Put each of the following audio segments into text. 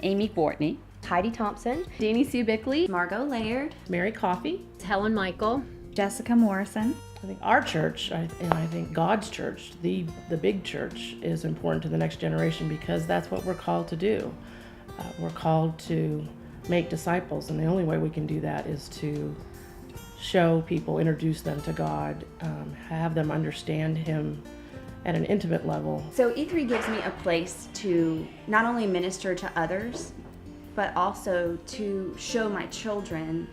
Amy Bortney, Heidi Thompson, Danny Sue Bickley, Margot Laird, Mary Coffey, Helen Michael, Jessica Morrison. I think our church, and I think God's church, the big church, is important to the next generation because that's what we're called to do. We're called to make disciples, and the only way we can do that is to show people, introduce them to God, have them understand Him at an intimate level. So E3 gives me a place to not only minister to others, but also to show my children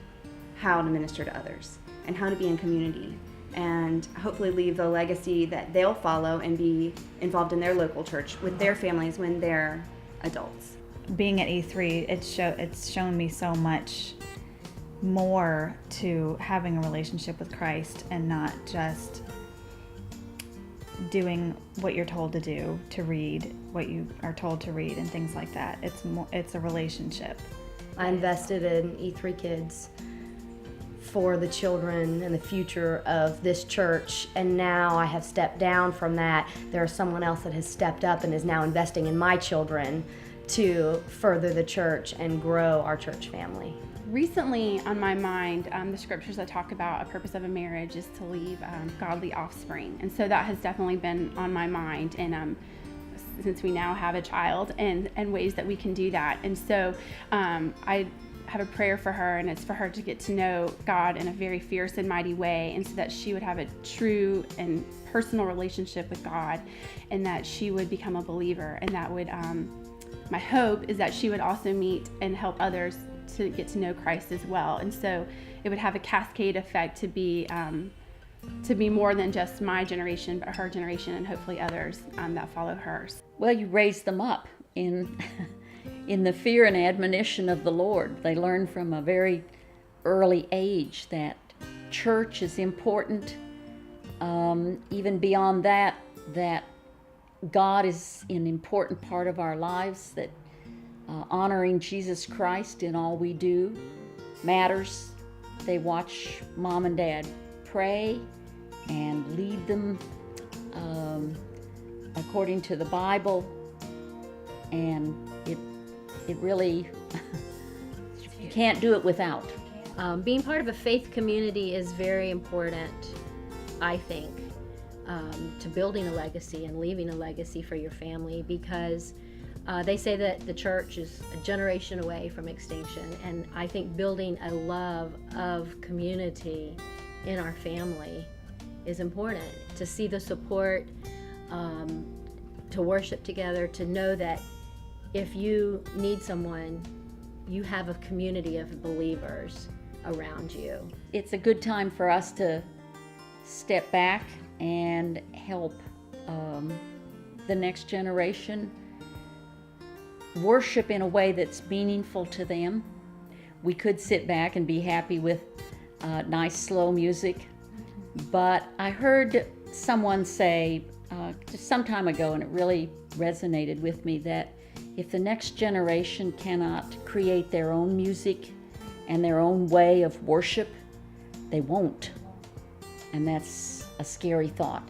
how to minister to others and how to be in community, and hopefully leave the legacy that they'll follow and be involved in their local church with their families when they're adults. Being at E3, it's shown me so much more to having a relationship with Christ and not just doing what you're told to do, to read what you are told to read and things like that. It's a relationship. I invested in E3 Kids for the children and the future of this church, and now I have stepped down from that. There's someone else that has stepped up and is now investing in my children to further the church and grow our church family. Recently on my mind, the scriptures that talk about a purpose of a marriage is to leave godly offspring. And so that has definitely been on my mind, and since we now have a child, and ways that we can do that. And so I have a prayer for her, and it's for her to get to know God in a very fierce and mighty way, and so that she would have a true and personal relationship with God, and that she would become a believer. And that would, my hope is that she would also meet and help others to get to know Christ as well. And so it would have a cascade effect to be more than just my generation, but her generation, and hopefully others that follow hers. well, you raise them up in the fear and admonition of the Lord. They learn from a very early age that church is important. Even beyond that God is an important part of our lives, that honoring Jesus Christ in all we do matters. They watch mom and dad pray and lead them according to the Bible, and it really, you can't do it without. Being part of a faith community is very important, I think, to building a legacy and leaving a legacy for your family, because they say that the church is a generation away from extinction, and I think building a love of community in our family is important. To see the support, to worship together, to know that if you need someone, you have a community of believers around you. It's a good time for us to step back and help the next generation worship in a way that's meaningful to them. We could sit back and be happy with nice slow music, but I heard someone say just some time ago, and it really resonated with me, that if the next generation cannot create their own music and their own way of worship, they won't. And that's a scary thought.